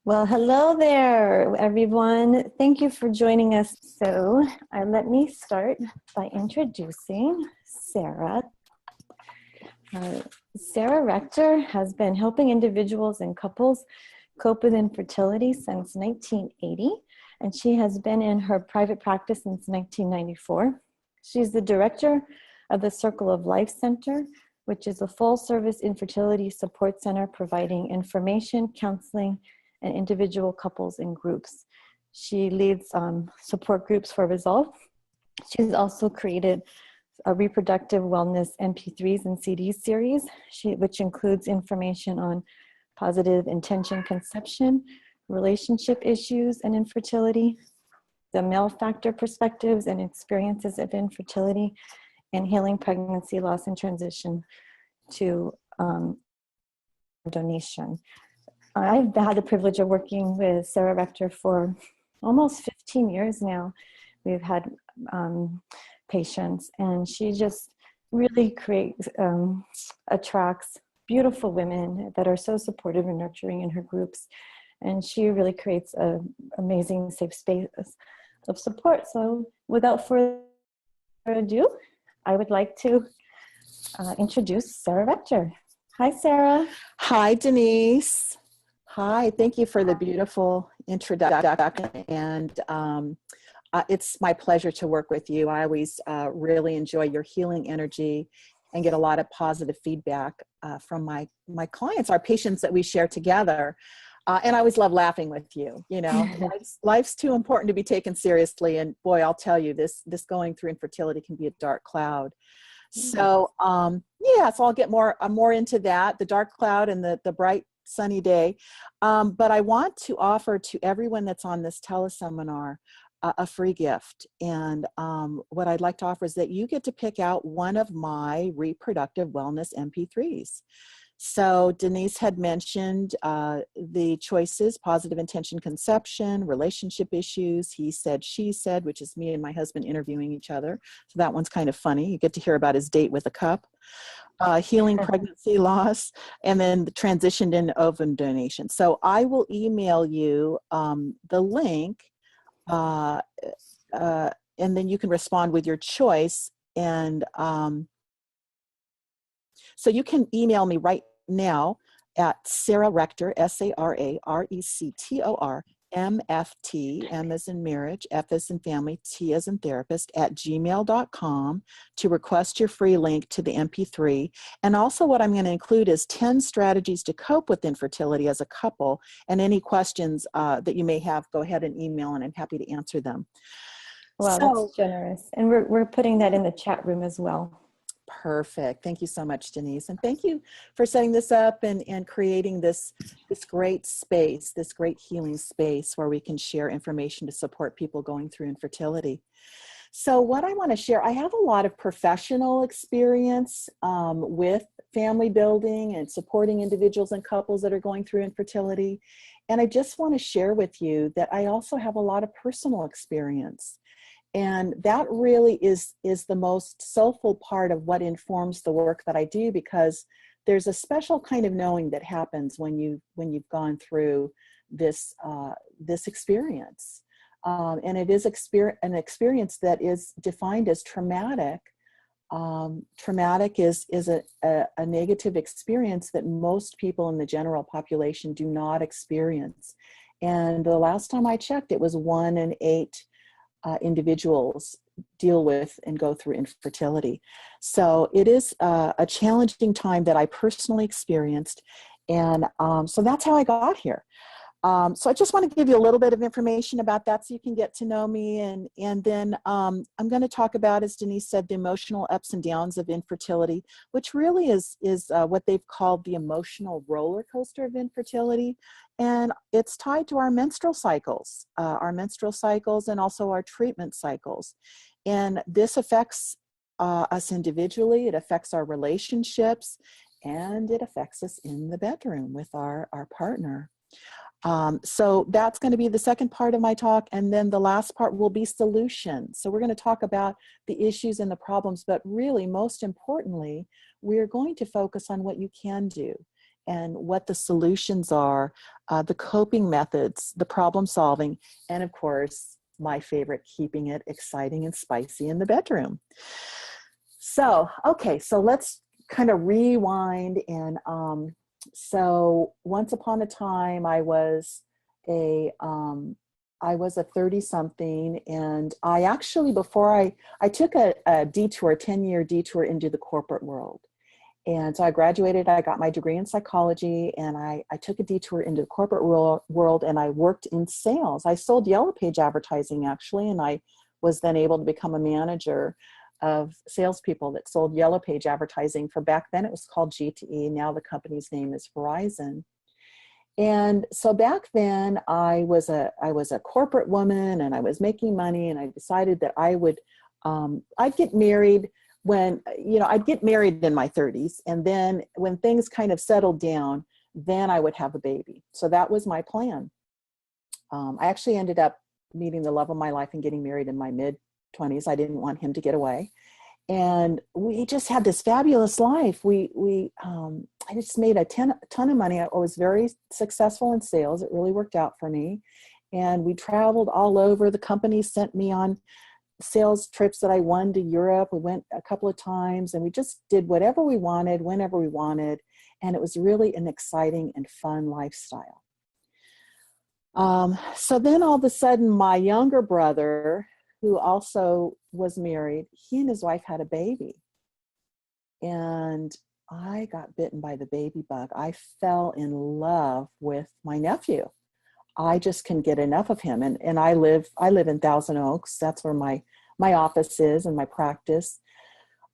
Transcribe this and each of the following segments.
Well, hello there, everyone. Thank you for joining us. Let me start by introducing Sara. Sara Rector has been helping individuals and couples cope with infertility since 1980, and she has been in her private practice since 1994. She's the director of the Circle of Life Center, which is a full-service infertility support center providing information, counseling, and individual couples and groups. She leads support groups for Resolve. She's also created a reproductive wellness MP3s and CDs series, which includes information on positive intention conception, relationship issues and infertility, the male factor perspectives and experiences of infertility, and healing pregnancy, loss, and transition to donation. I've had the privilege of working with Sara Rector for almost 15 years now. We've had patients, and she just really attracts beautiful women that are so supportive and nurturing in her groups. And she really creates an amazing safe space of support. So without further ado, I would like to introduce Sara Rector. Hi, Sara. Hi, Denise. Hi, thank you for the beautiful introduction, and it's my pleasure to work with you. I always really enjoy your healing energy and get a lot of positive feedback from my clients, our patients that we share together. And I always love laughing with you. You know, life's too important to be taken seriously. And boy, I'll tell you, this going through infertility can be a dark cloud. So so I'll get more into that, the dark cloud and the bright sunny day. But I want to offer to everyone that's on this teleseminar a free gift. And what I'd like to offer is that you get to pick out one of my reproductive wellness MP3s. So Denise had mentioned the choices: positive intention conception, relationship issues, he said, she said, which is me and my husband interviewing each other. So that one's kind of funny. You get to hear about his date with a cup. Healing pregnancy loss, and then the transitioned in ovum donation. So I will email you the link, and then you can respond with your choice. And so you can email me right now at Sara Rector, SARARECTOR, MFT, M as in marriage, F as in family, T as in therapist, at gmail.com to request your free link to the MP3. And also what I'm going to include is 10 strategies to cope with infertility as a couple. And any questions that you may have, go ahead and email, and I'm happy to answer them. Wow, that's generous. And we're putting that in the chat room as well. Perfect. Thank you so much, Denise. And thank you for setting this up and creating this great space, this great healing space where we can share information to support people going through infertility. So what I want to share, I have a lot of professional experience with family building and supporting individuals and couples that are going through infertility. And I just want to share with you that I also have a lot of personal experience. And that really is the most soulful part of what informs the work that I do, because there's a special kind of knowing that happens when you've gone through this experience, and it is an experience that is defined as traumatic. Traumatic is a negative experience that most people in the general population do not experience. And the last time I checked, it was 1 in 8 individuals deal with and go through infertility. So it is a challenging time that I personally experienced. And so that's how I got here. So I just want to give you a little bit of information about that so you can get to know me. And then I'm going to talk about, as Denise said, the emotional ups and downs of infertility, which really is what they've called the emotional roller coaster of infertility. And it's tied to our menstrual cycles and also our treatment cycles. And this affects us individually, it affects our relationships, and it affects us in the bedroom with our partner. So that's going to be the second part of my talk. And then the last part will be solutions. So we're going to talk about the issues and the problems, but really most importantly, we're going to focus on what you can do. and what the solutions are, the coping methods, the problem solving, and of course, my favorite, keeping it exciting and spicy in the bedroom. So, okay, so let's kind of rewind. And so once upon a time, I was a 30-something, and I actually, before I took a detour, a 10-year detour into the corporate world. And so I graduated, I got my degree in psychology, and I took a detour into the corporate world, and I worked in sales. I sold Yellow Page advertising, actually, and I was then able to become a manager of salespeople that sold Yellow Page advertising for, back then it was called GTE. Now the company's name is Verizon. And so back then I was a corporate woman, and I was making money, and I decided that I'd get married when, I'd get married in my 30s. And then when things kind of settled down, then I would have a baby. So that was my plan. I actually ended up meeting the love of my life and getting married in my mid-20s. I didn't want him to get away. And we just had this fabulous life. I just made a ton of money. I was very successful in sales. It really worked out for me. And we traveled all over. The company sent me on sales trips that I won to Europe. We went a couple of times, and we just did whatever we wanted, whenever we wanted. And it was really an exciting and fun lifestyle. So then all of a sudden, my younger brother, who also was married, he and his wife had a baby. And I got bitten by the baby bug. I fell in love with my nephew. I just couldn't get enough of him. And I live in Thousand Oaks. That's where my office is and my practice.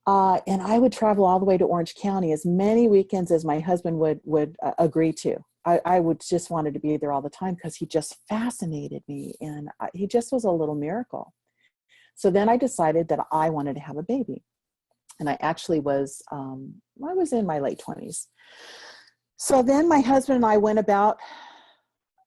And I would travel all the way to Orange County as many weekends as my husband would agree to. I would just wanted to be there all the time because he just fascinated me, and he just was a little miracle. So then I decided that I wanted to have a baby. And I actually was in my late 20s. So then my husband and I went about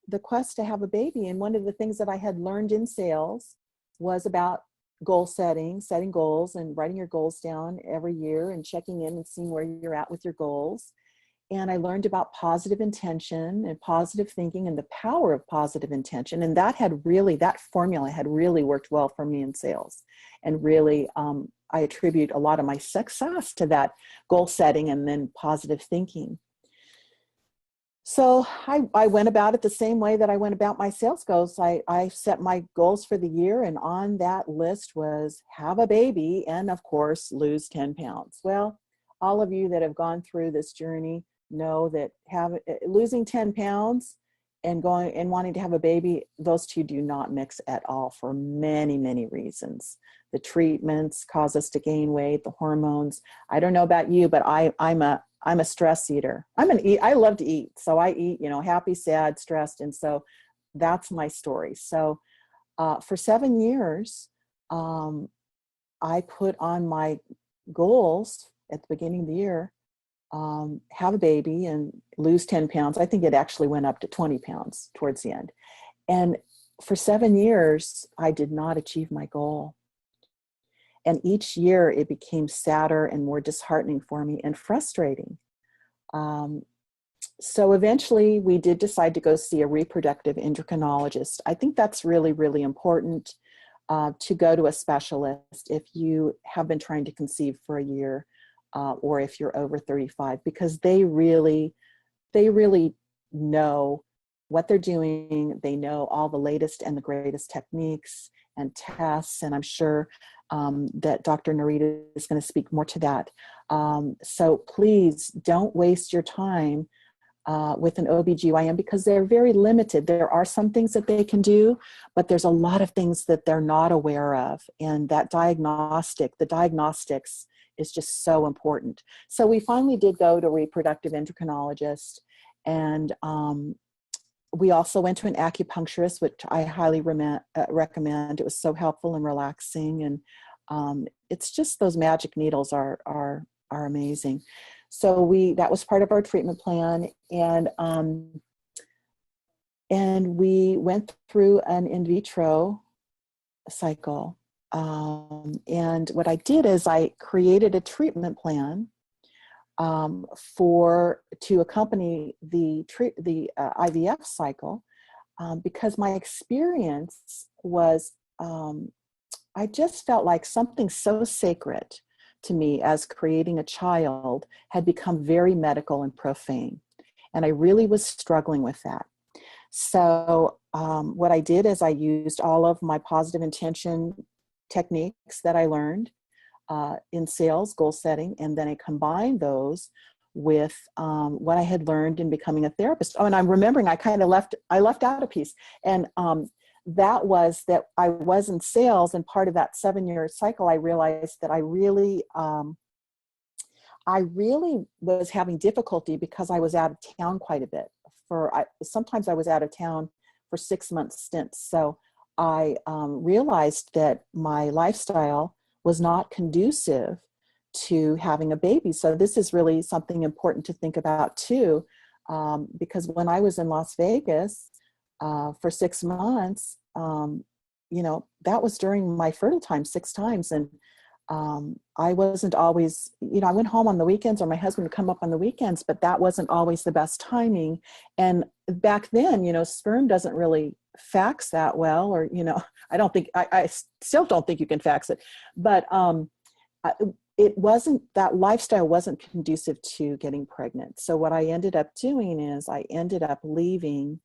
the quest to have a baby. And one of the things that I had learned in sales was about goal setting goals and writing your goals down every year and checking in and seeing where you're at with your goals. And I learned about positive intention and positive thinking and the power of positive intention. And that formula had really worked well for me in sales. And really, I attribute a lot of my success to that goal setting and then positive thinking. So I went about it the same way that I went about my sales goals. I set my goals for the year, and on that list was have a baby and, of course, lose 10 pounds. Well, all of you that have gone through this journey know that losing 10 pounds and wanting to have a baby, those two do not mix at all for many, many reasons. The treatments cause us to gain weight, the hormones. I don't know about you, but I'm a stress eater. I love to eat. So I eat, happy, sad, stressed. And so that's my story. So for 7 years, I put on my goals at the beginning of the year, have a baby and lose 10 pounds. I think it actually went up to 20 pounds towards the end. And for 7 years, I did not achieve my goal. And each year it became sadder and more disheartening for me and frustrating. So eventually we did decide to go see a reproductive endocrinologist. I think that's really, really important to go to a specialist if you have been trying to conceive for a year or if you're over 35, because they really know what they're doing. They know all the latest and the greatest techniques and tests. And I'm sure that Dr. Narita is going to speak more to that. So please don't waste your time with an OBGYN because they're very limited. There are some things that they can do, but there's a lot of things that they're not aware of. And the diagnostics is just so important. So we finally did go to a reproductive endocrinologist, and we also went to an acupuncturist, which I highly recommend. It was so helpful and relaxing, and it's just those magic needles are amazing. So that was part of our treatment plan, and we went through an in vitro cycle. And what I did is I created a treatment plan to accompany the IVF cycle, because my experience was, I just felt like something so sacred to me as creating a child had become very medical and profane. And I really was struggling with that. So what I did is I used all of my positive intention techniques that I learned in sales, goal setting, and then I combined those with what I had learned in becoming a therapist. Oh, and I'm remembering I left out a piece, and that was that I was in sales, and part of that 7-year cycle, I realized that I really was having difficulty because I was out of town quite a bit. Sometimes I was out of town for 6-month stints. So I realized that my lifestyle was not conducive to having a baby. So this is really something important to think about too, because when I was in Las Vegas for 6 months, that was during my fertile time 6 times. And I wasn't always, I went home on the weekends, or my husband would come up on the weekends, but that wasn't always the best timing. And back then, sperm doesn't really fax that well, or, I still don't think you can fax it, but that lifestyle wasn't conducive to getting pregnant. So what I ended up doing is I ended up leaving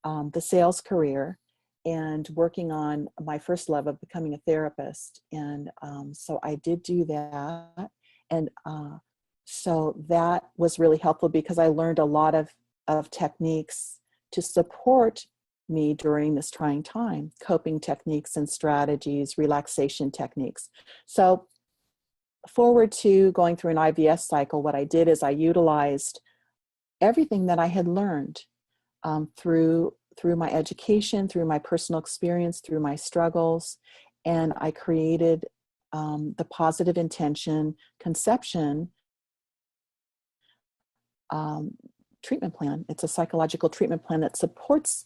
the sales career and working on my first love of becoming a therapist. And so I did do that. And so that was really helpful because I learned a lot of techniques to support me during this trying time, coping techniques and strategies, relaxation techniques. So forward to going through an IVF cycle, what I did is I utilized everything that I had learned through my education, through my personal experience, through my struggles, and I created the positive intention conception treatment plan. It's a psychological treatment plan that supports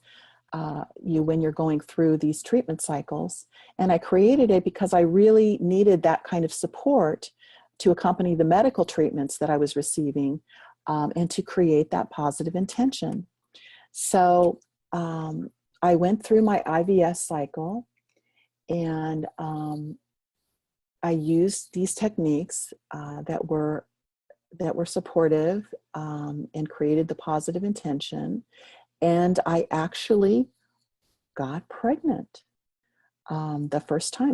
you when you're going through these treatment cycles. And I created it because I really needed that kind of support to accompany the medical treatments that I was receiving, and to create that positive intention. So I went through my IVF cycle, and I used these techniques that were supportive, and created the positive intention. And I actually got pregnant the first time.